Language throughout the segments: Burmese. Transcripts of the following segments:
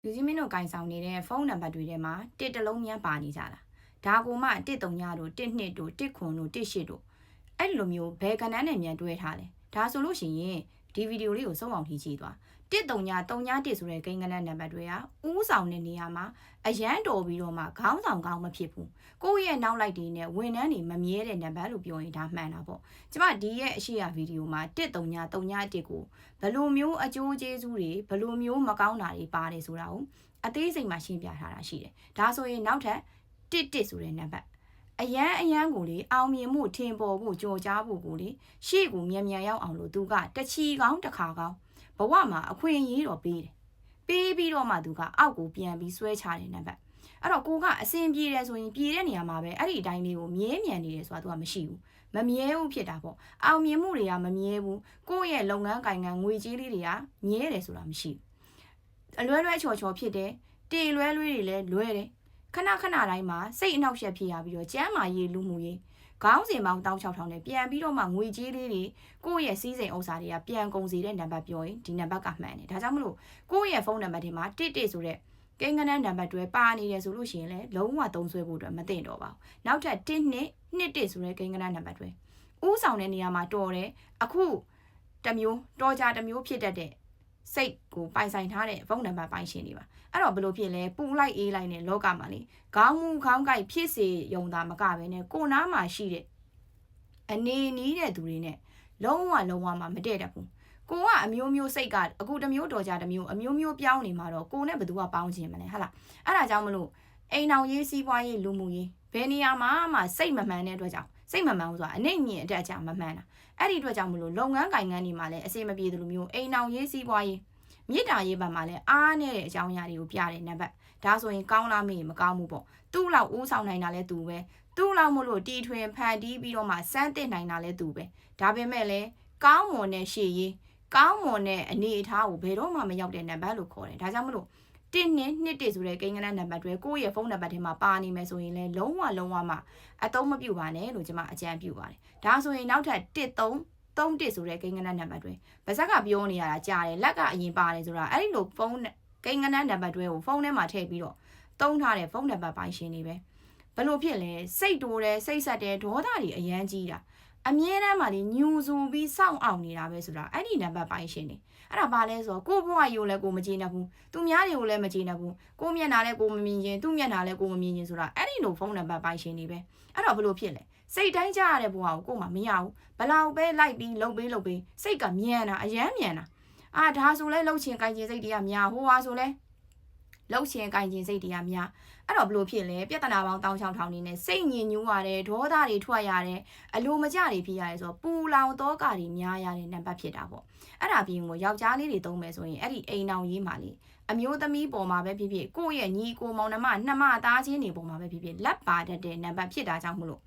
လူကြီးမင်းတို့ကင်ဆောင်နေတဲ့ဖုန်းနံပါတ်တွေထဲမှာတစ်တလုံးများပါနေကြတာဒါကိုမှ139တို့12တို့19တို့18တို့အဲ့လိုမျိုးဘယ်ကဏ္ဍနဲ့မြန်တွဲထားလဲဒါဆိုလို့ရှိရင်ဒီဗီဒီယိုလေးကိုစုံအောင်ထိကြည့်သွား13931ဆိုတဲ့ကိန်းကဏ္ဍနံပါတ်တွေကဥဆောင်တဲ့နေရာမှာအရန်တော်ပြီးတော့မှခေါင်းဆောင်ကောင်းမဖြစ်ဘူးကိုယ့်ရဲ့နောက်လိုက်တွေနဲ့ဝန်ထမ်းတွေမမြဲတဲ့နံပါတ်လို့ပြောရင်ဒါမှန်တာပေါ့ကျမဒီရဲ့အရှိရဗီဒီယိုမှာ13931ကိုဘယ်လိုမျိုးအကျိုးကျေးဇူးတွေဘယ်လိုမျိုးမကောင်းတာတွေပါတယ်ဆိုတာကိုအသေးစိတ်မှရှင်းပြထားတာရှိတယ်ဒါဆိုရင်နောက်ထပ်11ဆိုတဲ့နံပါတ်အရန်ကိုလေအောင်မြင်မှုထင်ပေါ်ဖို့ကြော်ကြားဖို့ကိုလေရှေ့ကိုမြန်ရောက်အောင်လို့သူကတချီကောင်းတစ်ခါကောင်းဘဝမှာအခွင့်အရေးတော့ပေးတယ်ပေးပြီးတော့မှသူကအောက်ကိုပြန်ပြီးဆွဲချတဲ့နံပါတ်အဲ့တော့ကိုကအစင်ပြေတယ်ဆိုရင်ပြေတဲ့နေရာမှာပဲအဲ့ဒီအတိုင်းလေးကိုမြဲမြံနေတယ်ဆိုတာသူကမရှိဘူးမမြဲဘူးဖြစ်တာပေါ့အောင်မြင်မှုတွေကမမြဲဘူးကိုယ့်ရဲ့လုပ်ငန်းကိုင်ငန်းငွေကြေးလေးတွေကမြဲတယ်ဆိုတာမရှိဘူးအလွဲချော်ဖြစ်တယ်တေလွဲတွေလည်းလွဲတယ်ခဏတိုင်းမှာစိတ်အနှောက်အယှက်ဖြစ်ရပြီးတော့ကျန်းမာရေးလူမှုရေးခေါင်းစဉ်ပေါင်း16000နဲ့ပြန်ပြီးတော့မှငွေကြေးလေးတွေကိုယ့်ရဲ့စီးစိမ်ဥစ္စာတွေကပြန်ကုန်စီတဲ့နံပါတ်ပြောရင်ဒီနံပါတ်ကမှန်တယ်ဒါကြောင့်မလို့ကိုယ့်ရဲ့ဖုန်းနံပါတ်တွေမှာ11ဆိုတဲ့ကိန်းဂဏန်းနံပါတ်တွေပါနေတယ်ဆိုလို့ရှိရင်လည်းလုံးဝသုံးစွဲဖို့အတွက်မသင့်တော့ပါဘူးနောက်ထပ်121ဆိုတဲ့ကိန်းဂဏန်းနံပါတ်တွေဥဆောင်တဲ့နေရာမှာတော်တယ်အခုတစ်မျိုးတော်ကြတစ်မျိုးဖြစ်တတ်တဲ့စိတ်ကိုပိုင်ဆိုင်ထားတဲ့ဖုန်းနံပါတ်ပိုင်ရှင်တွေပါအဲ့တော့ဘယ်လိုဖြစ်လဲပူလိုက်အေးလိုက်နဲ့လောကမှာလေခေါင်းမူခေါင်းကိုက်ဖြစ်စေယုံတာမကပဲနဲ့ကိုနားမှာရှိတဲ့အနေနီးတဲ့သူတွေနဲ့လုံးဝမှမတည့်တတ်ဘူးကိုကအမျိုးမျိုးစိတ်ကအခုတစ်မျိုးတော်ကြတစ်မျိုးအမျိုးမျိုးပြောင်းနေမှာတော့ကိုနဲ့ဘယ်သူကပေါင်းခြင်းမလဲဟာလားအဲ့ဒါကြောင့်မလို့အိမ်အောင်ရေးစီးပွားရေးလူမှုရေးဘယ်နေရာမှာစိတ်မမှန်တဲ့အတွက်ကြောင့်စိတ်မမှန်ဘူးဆိုတာအနေမြင့်အတက်အကျမမှန်တာအဲ့ဒီအတွက်ကြောင့်မလို့လုပ်ငန်းကိုင်ငန်းတွေမှာလည်းအစီမပြေသလိုမျိုးအိမ်အောင်ရေးစီးပွားရေးမြေတားရေးဘက်မှာလည်းအားနဲ့တဲ့အကြောင်းအရာတွေကိုပြတဲ့နံပါတ်ဒါဆိုရင်ကောင်းလားမေးမကောင်းဘူးပေါ့သူ့လောက်ဦးဆောင်နိုင်တာလဲသူပဲသူ့လောက်မလို့တီထွင်ဖန်တီးပြီးတော့မှစမ်းသစ်နိုင်တာလဲသူပဲဒါပေမဲ့လည်းကောင်းမွန်တဲ့ရှေ့ရေးကောင်းမွန်တဲ့အနေအထားကိုဘယ်တော့မှမရောက်တဲ့နံပါတ်လို့ခေါ်တယ်ဒါကြောင့်မလို့121ဆိုတဲ့ကိန်းဂဏန်းနံပါတ်တွေကိုယ့်ရဲ့ဖုန်းနံပါတ်ထဲမှာပါနေမယ်ဆိုရင်လည်းလုံးဝမှအသုံးမပြုပါနဲ့လို့ကျွန်မအကြံပြုပါတယ်ဒါဆိုရင်နောက်ထပ်131ဆိုတဲ့ကိန်းဂဏန်းနံပါတ်တွေဗဇက်ကပြောနေရတာကြားတယ်လက်ကအရင်ပါတယ်ဆိုတာအဲ့ဒီလိုဖုန်းကိန်းဂဏန်းနံပါတ်တွေကိုဖုန်းထဲမှာထည့်ပြီးတော့သုံးထားတဲ့ဖုန်းနံပါတ်ပိုင်ရှင်တွေပဲဘယ်လိုဖြစ်လဲစိတ်တိုးတယ်စိတ်ဆက်တယ်ဒေါသတွေအရန်ကြီးတာအမြဲတမ်းမှလေညူဆူပြီးစောင့်အောင်နေတာပဲဆိုတာအဲ့ဒီနံပါတ်ပိုင်ရှင်တွေအဲ့ဒါဘာလဲဆိုတော့ကိုဘွားရိုးလည်းကိုမကြည့်နိုင်ဘူးသူများတွေကိုလည်းမကြည့်နိုင်ဘူးကိုမျက်နှာလည်းကိုမမြင်ရင်သူ့မျက်နှာလည်းကိုမမြင်ရင်ဆိုတာအဲ့ဒီလိုဖုန်းနံပါတ်ပိုင်ရှင်တွေပဲအဲ့တော့ဘယ်လိုဖြစ်လဲစိတ်တိုင်းကြရတဲ့ဘွားကိုမှမရဘူးဘလောက်ပဲလိုက်ပြီးလှုပ်ပေးစိတ်ကမြန်တာအရန်မြန်တာဒါဆိုလဲလှုပ်ချင်ကိုင်ချင်စိတ်တွေကများဟိုဟာဆိုလဲလှုပ်ချင်ကိုင်ချင်စိတ်တွေကများအဲ့တော့ဘလို့ဖြစ်လဲပြဿနာပေါင်း16000နေနဲ့စိတ်ညစ်ညူးရတယ်ဒေါသတွေထွက်ရတယ်အလိုမကျတွေဖြစ်ရတယ်ဆိုတော့ပူလောင်သောကတွေများရတဲ့နံပါတ်ဖြစ်တာပေါ့အဲ့ဒါပြင်ကိုယောက်ျားလေးတွေသုံးမယ်ဆိုရင်အဲ့ဒီအိမ်အောင်ရေးမှာလေအမျိုးသမီးပေါ်မှာပဲဖြစ်ဖြစ်ကိုယ့်ရဲ့ညီကိုမောင်နှမနှမသားချင်းတွေပေါ်မှာပဲဖြစ်ဖြစ်လက်ပါတတ်တဲ့နံပါတ်ဖြစ်တာကြောင့်မလို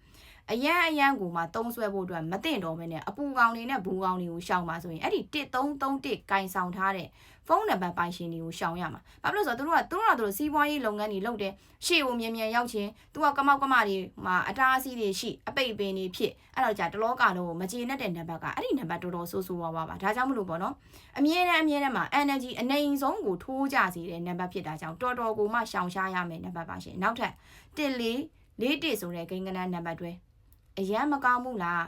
့အရန်ကိုမှသုံးဆွဲဖို့အတွက်မသင့်တော်ပဲနဲ့အပူကောင်တွေနဲ့ဘူးကောင်တွေကိုရှောင်ပါဆိုရင်အဲ့ဒီ1331ကင်ဆောင်ထားတဲ့ဖုန်းနံပါတ်ပိုင်ရှင်တွေကိုရှောင်ရမှာဘာဖြစ်လို့ဆိုတော့သူတို့စီးပွားရေးလုပ်ငန်းတွေလုပ်တယ်ရှေ့ကိုမြန်ရောက်ချင်းသူကကမောက်ကမတွေမှာအတားအဆီးတွေရှိအပိတ်ပင်တွေဖြစ်အဲ့တော့ကြာတလောကလုံးကိုမကျေနပ်တဲ့နံပါတ်ကအဲ့ဒီနံပါတ်တော်ဆိုးဝါးပါဒါကြောင့်မလို့ပေါ့နော်အမြဲတမ်းမှာ energy အနေအဆုံးကိုထိုးကြစေတဲ့နံပါတ်ဖြစ်တာကြောင့်တော်ကိုမှရှောင်ရှားရမယ်နံပါတ်ပါရှင်နောက်ထပ်1441ဆိုတဲ့ကိန်းဂဏန်းနံပါတ်တွေအရန်မကောင်းဘူးလား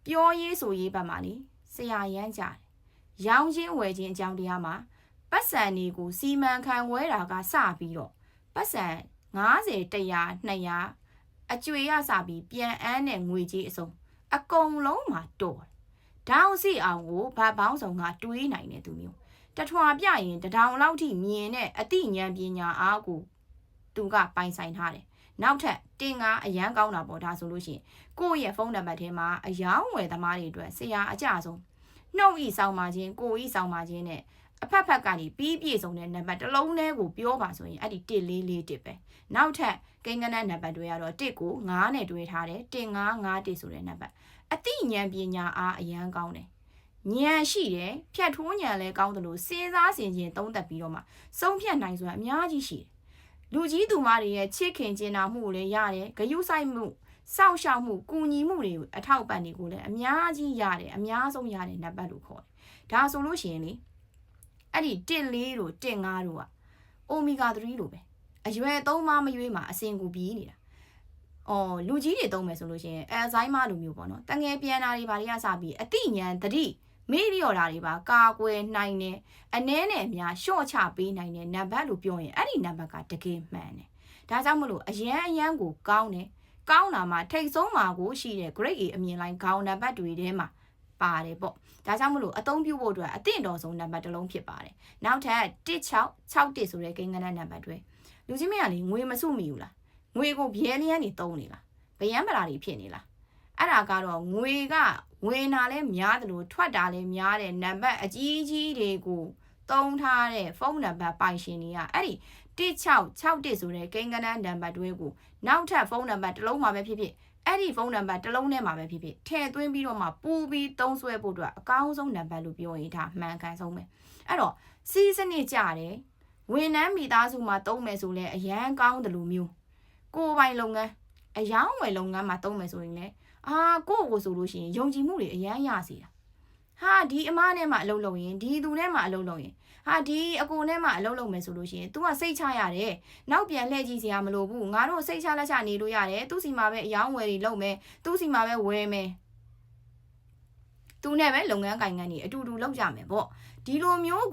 ပြောရေးဆိုရေးဘက်မှာလေဆရာရမ်းကြတယ်ရောင်းချင်းဝယ်ချင်းအကြောင်းတရားမှာပတ်စံတွေကိုစီမံခန့်ခွဲတာကစပြီးတော့ပတ်စံ90 100 200အကျွေရစပြီးပြန်အန်းတဲ့ငွေကြီးအစုံအကုန်လုံးမှာတော်တယ်ဒေါင်းစီအောင်ကိုဗတ်ပေါင်းဆောင်ကတွေးနိုင်တဲ့သူမျိုးတထွာပြရင်တထောင်လောက်ထိမြင်တဲ့အသိဉာဏ်ပညာအားကိုသူကပိုင်ဆိုင်ထားတယ်နောက်ထပ်တင်ကားအရန်ကောင်းတာပေါ့ဒါဆိုလို့ရှိရင်ကိုယ့်ရဲ့ဖုန်းနံပါတ်ထဲမှာအယောင်းဝယ်သမားတွေအတွက်ဆရာအကြဆုံးနှုတ်ဤဆောင်ပါခြင်းကိုဤဆောင်ပါခြင်းနဲ့အဖက်ကနေပြီးပြည့်စုံတဲ့နံပါတ်တစ်လုံးထဲကိုပြောပါဆိုရင်အဲ့ဒီ1441ပဲနောက်ထပ်ကိန်းဂဏန်းနံပါတ်တွေကတော့1ကို9နဲ့တွဲထားတယ်1551ဆိုတဲ့နံပါတ်အသိဉာဏ်ပညာအားအရန်ကောင်းတယ်ဉာဏ်ရှိတယ်ဖြတ်ထိုးဉာဏ်လည်းကောင်းတယ်လို့စဉ်းစားဆင်ခြင်သုံးသပ်ပြီးတော့မှဆုံးဖြတ်နိုင်စွမ်းအများကြီးရှိတယ်လူကြီးသူမတွေရဲ့ချစ်ခင်ကျင်နာမှုကိုလည်းရတယ်ဂရုစိုက်မှုစောင့်ရှောက်မှုကူညီမှုတွေအထောက်ပံ့တွေကိုလည်းအများကြီးရတယ်အများဆုံးရတဲ့နံပါတ်လို့ခေါ်တယ်ဒါဆိုလို့ရှိရင်လေအဲ့ဒီ14တို့15တို့က omega 3လိုပဲအရွယ်သုံးမရွေးမှာအစင်ကိုပြီးနေတာလူကြီးတွေသုံးမယ်ဆိုလို့ရှိရင် Alzheimer လိုမျိုးပေါ့နော်တငယ်ပြန်တာတွေဘာတွေကစပြီးအတိညာဏ်တတိမေ့လျော့တာတွေပါကာကွယ်နိုင်တယ်အနည်းနဲ့အများရှော့ချပေးနိုင်တဲ့နံပါတ်လို့ပြောရင်အဲ့ဒီနံပါတ်ကတကယ်မှန်တယ်ဒါကြောင့်မလို့အရန်ကိုကောင်းတယ်ကောင်းတာမှထိတ်ဆုံးမှာကိုရှိတဲ့ grade A အမြင်လိုင်းခေါင်းနံပါတ်တွေထဲမှာပါတယ်ပေါ့ဒါကြောင့်မလို့အသုံးပြုဖို့အတွက်အသင့်တော်ဆုံးနံပါတ်တစ်လုံးဖြစ်ပါတယ်နောက်ထပ်1661ဆိုတဲ့ကိန်းဂဏန်းနံပါတ်တွေလူကြီးမရလေငွေမစုမိဘူးလားငွေကိုပြဲလျန်းနေသုံးနေလားဗျံပလာတွေဖြစ်နေလားအဲ့ဒါကတော့ငွေကဝင်တာလဲများတယ်လို့ထွက်တာလဲများတယ်နံပါတ်အကြီးကြီးတွေကိုသုံးထားတဲ့ဖုန်းနံပါတ်ပိုင်ရှင်တွေကအဲ့ဒီ1661ဆိုတဲ့ကိန်းဂဏန်းနံပါတ်တွေကိုနောက်ထပ်ဖုန်းနံပါတ်တစ်လုံးမှာပဲဖြစ်ဖြစ်အဲ့ဒီဖုန်းနံပါတ်တစ်လုံးထဲမှာပဲဖြစ်ဖြစ်ထည့်သွင်းပြီးတော့မှပူပြီးသုံးစွဲဖို့အတွက်အကောင်းဆုံးနံပါတ်လို့ပြောရင်ဒါမှန်ကန်ဆုံးပဲအဲ့တော့စီးစနစ်ကြတယ်ဝန်ထမ်းမိသားစုမှာသုံးမယ်ဆိုလဲအရန်ကောင်းတယ်လို့မျိုးကိုယ်ပိုင်လုပ်ငန်းအယောင်းဝယ်လုပ်ငန်းမှာသုံးမယ်ဆိုရင်လည်းကိုဆိုလို့ရှိရင်ယုံကြည်မှုတွေအရန်ရစေတာဟာဒီအမနဲ့မှအလုပ်လုပ်ရင်ဒီသူနဲ့မှအလုပ်လုပ်ရင်ဟာဒီအကိုနဲ့မှအလုပ်လုပ်မယ်ဆိုလို့ရှိရင် तू ကစိတ်ချရတယ်နောက်ပြန်လှည့်ကြည့်စရာမလိုဘူးငါတို့စိတ်ချလက်ချနေလို့ရတယ်သူစီမှာပဲအယောင်းဝယ်တွေလုပ်မယ်သူစီမှာပဲဝယ်မယ်သူနဲ့ပဲလုပ်ငန်းကိုင်ငန်းတွေအတူတူလုပ်ကြမယ်ပေါ့ဒီလိုမျိုး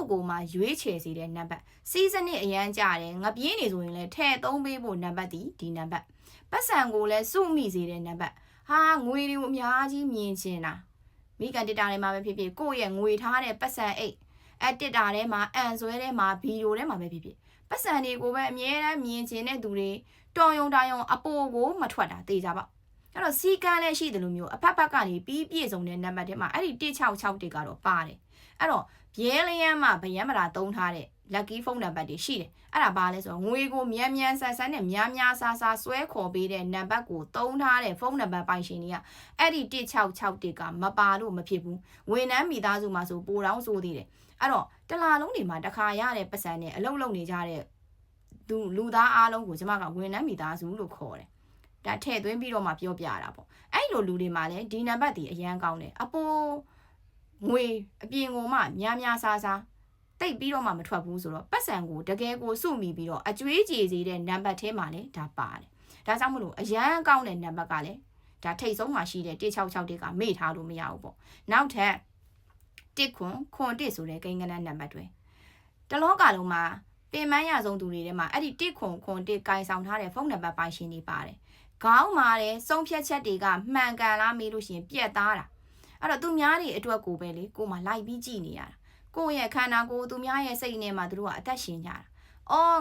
ကိုမှရွေးချယ်စေတဲ့နံပါတ်စီးစနစ်အရန်ကြတယ်ငပြင်းနေဆိုရင်လည်းထည့်သုံးပေးဖို့နံပါတ်ဒီနံပါတ်ပတ်စံကိုလည်းစုမိစေတဲ့နံပါတ်ဟာငွေတွေကိုအများကြီးမြင်ချင်တာမိကန်တစ်တာထဲမှာပဲဖြစ်ဖြစ်ကိုယ့်ရဲ့ငွေထားတဲ့ပတ်စံအိတ်တစ်တာထဲမှာအန်ဆွဲထဲမှာဗီဒီယိုထဲမှာပဲဖြစ်ဖြစ်ပတ်စံတွေကိုပဲအမြဲတမ်းမြင်ချင်တဲ့သူတွေတော်ယုံတာယုံအပေါ်ကိုမထွက်တာတေးကြပါအဲ့တော့စီကန်းလည်းရှိတယ်လို့မျိုးအဖက်ဖက်ကနေပြီးပြည့်စုံတဲ့နံပါတ်ထဲမှာအဲ့ဒီ1661ကတော့ပါတယ်အဲ့တော့ဘဲလျန်းမှာဗျံမတာသုံးထားတဲ့ lucky phone နံပါတ်တွေရှိတယ်အဲ့ဒါဘာလဲဆိုတော့ငွေကိုမြန်ဆန်နဲ့များဆာဆွဲခေါ်ပေးတဲ့နံပါတ်ကိုသုံးထားတဲ့ဖုန်းနံပါတ်ပိုင်ရှင်တွေကအဲ့ဒီ1661ကမပါလို့မဖြစ်ဘူးဝန်ထမ်းမိသားစုမှာဆိုပိုတောင်းဆိုသေးတယ်အဲ့တော့တလားလုံးတွေမှာတစ်ခါရတဲ့ပတ်စံနဲ့အလုပ်လုပ်နေကြတဲ့လူသားအားလုံးကိုကျမကဝန်ထမ်းမိသားစုလို့ခေါ်တယ်ဒါထည့်သွင်းပြီးတော့မှပြောပြတာပေါ့အဲ့လိုလူတွေမှာလည်းဒီနံပါတ်တွေအရန်ကောင်းတယ်အပေါ်ငွေအပြင်ကိုမှများဆာတိတ်ပြီးတော့မှမထွက်ဘူးဆိုတော့ပတ်စံကိုတကယ်ကိုစုမိပြီးတော့အကျွေးကြေစေတဲ့နံပါတ်ထဲမှာလည်းဒါပါတယ်ဒါကြောင့်မလို့အရန်ကောင်းတဲ့နံပါတ်ကလည်းဒါထိတ်ဆုံးမှာရှိတဲ့1661ကမေ့ထားလို့မရဘူးပေါ့နောက်ထပ်1ဆိုတဲ့ကိန်းဂဏန်းနံပါတ်တွေတလောကလုံးမှာပင်ပန်းရဆုံးသူတွေထဲမှာအဲ့ဒီ1ကိုင်ဆောင်ထားတဲ့ဖုန်းနံပါတ်ပိုင်ရှင်တွေပါတယ်ခေါင်းမာတယ်စုံဖြတ်ချက်တွေကမှန်ကန်လားမေးလို့ရှိရင်ပြက်သားတာအဲ့တော့သူများတွေအတွက်ကိုပဲလေကိုမှလိုက်ပြီးကြည့်နေရတာကိုယ့်ရဲ့ခန္ဓာကိုယ်သူများရဲ့စိတ်နဲ့မှသူတို့ကအသက်ရှင်ကြတာ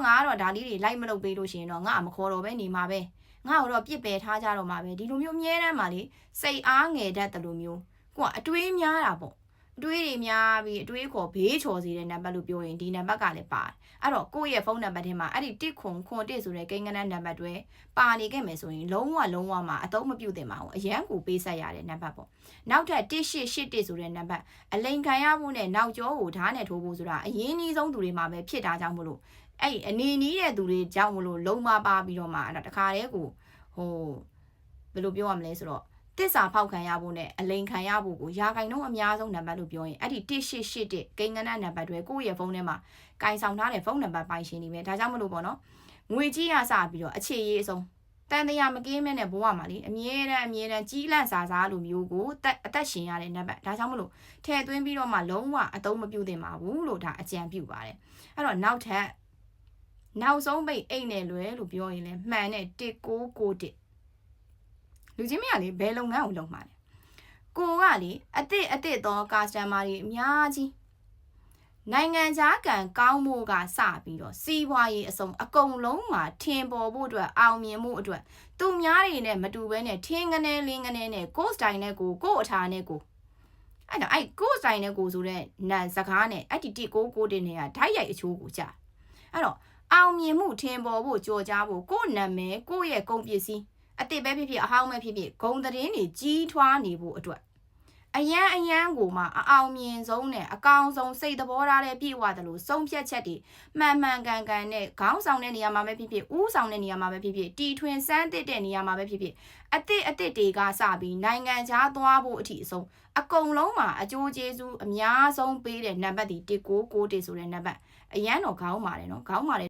ငါကတော့ဒါလေးတွေလိုက်မလုပ်ပေးလို့ရှိရင်တော့ငါမခေါ်တော့ပဲနေမှာပဲငါ့ကိုတော့ပြစ်ပယ်ထားကြတော့မှာပဲဒီလိုမျိုးအမြဲတမ်းမှလေစိတ်အားငယ်တတ်တယ်လို့မျိုးကိုကအတွေးများတာပေါ့အတွေးတွေများပြီးအတွေးခေါ်ဘေးချော်စေတဲ့နံပါတ်လို့ပြောရင်ဒီနံပါတ်ကလည်းပါတယ်အဲ့တော့ကိုယ့်ရဲ့ဖုန်းနံပါတ်ထဲမှာအဲ့ဒီ1ဆိုတဲ့ကိန်းဂဏန်းနံပါတ်တွေပါနေခဲ့မယ်ဆိုရင်လုံးဝမှာအသုံးမပြုသင့်ပါဘူးအရန်ကိုပေးဆက်ရတဲ့နံပါတ်ပေါ့နောက်ထပ်1881ဆိုတဲ့နံပါတ်အလိန်ခံရဖို့နဲ့နောက်ကျောကိုဓာတ်နဲ့ထိုးဖို့ဆိုတာအရင်းနှီးဆုံးသူတွေမှာပဲဖြစ်တာကြောင့်မလို့အဲ့အနေနီးတဲ့သူတွေကြောင့်မလို့လုံးမပါပြီးတော့မှအဲ့ဒါတခါတည်းကိုဘယ်လိုပြောရမလဲဆိုတော့တစ္ဆာဖောက်ခံရဖို့နဲ့အလိန်ခံရဖို့ကိုရာဂိုင်နှုန်းအများဆုံးနံပါတ်လို့ပြောရင်အဲ့ဒီ1881ကိန်းဂဏန်းနံပါတ်တွေကိုယ့်ရဲ့ဖုန်းထဲမှာကင်ဆောင်ထားတဲ့ဖုန်းနံပါတ်ပိုင်ရှင်တွေပဲဒါကြောင့်မလို့ပေါ့နော်ငွေကြီးရစပြီးတော့အခြေရေးအစုံတန်တရားမကင်းမဲနဲ့ဘဝမှာလေအမြဲတမ်းကြီးလန့်စားလိုမျိုးကိုအသက်ရှင်ရတဲ့နံပါတ်ဒါကြောင့်မလို့ထည့်သွင်းပြီးတော့မှလုံးဝအသုံးမပြုသင့်ပါဘူးလို့ဒါအကြံပြုပါတယ်အဲ့တော့နောက်ဆုံးပိတ်အိတ်နဲ့လွယ်လို့ပြောရင်လည်းမှန်တဲ့1991လူချင်းမရလေဘယ်လုပ်ငန်းကိုလုပ်မှာလဲကိုကလေအသစ်သောကာစတမာတွေအများကြီးနိုင်ငံခြားကံကောင်းဖို့ကစပြီးတော့စီးပွားရေးအစုံအကုန်လုံးမှာထင်ပေါ်ဖို့အတွက်အောင်မြင်မှုအတွက်သူများတွေနဲ့မတူဘဲနဲ့ထင်းကနေလင်းကနေနဲ့ကိုယ်စတိုင်နဲ့ကိုအထာနဲ့ကိုအဲ့တော့ကိုယ်စတိုင်နဲ့ကိုဆိုတဲ့နာစကားနဲ့အဲ့ဒီ1991နဲ့ကဓာတ်ရိုက်အချိုးကိုကြာအဲ့တော့အောင်မြင်မှုထင်ပေါ်ဖို့ကြော်ကြားဖို့ကိုယ်နာမည်ကိုယ့်ရဲ့ကုန်ပစ္စည်းအတိတ်ပဲဖြစ်ဖြစ်အဟောင်းပဲဖြစ်ဖြစ်ဂုံသတင်းတွေကြီးထွားနေဖို့အတွက်အရန်ကိုမှအအောင်မြင်ဆုံးနဲ့အကောင်ဆုံးစိတ်သဘောထားတဲ့ပြည့်ဝတယ်လို့ဆုံးဖြတ်ချက်တွေမှန်ကန်နဲ့ခေါင်းဆောင်တဲ့နေရာမှာပဲဖြစ်ဖြစ်ဥဆောင်တဲ့နေရာမှာပဲဖြစ်ဖြစ်တီထွင်စမ်းသစ်တဲ့နေရာမှာပဲဖြစ်ဖြစ်အသစ်တွေကစပြီးနိုင်ငံခြားသွားဖို့အထိအဆုံးအကုန်လုံးမှာအကျိုးကျေးဇူးအများဆုံးပေးတဲ့နံပါတ်ဒီ1991ဆိုတဲ့နံပါတ် အရန်တော့ခေါင်းမာတယ်နော်ခေါင်းမာတယ်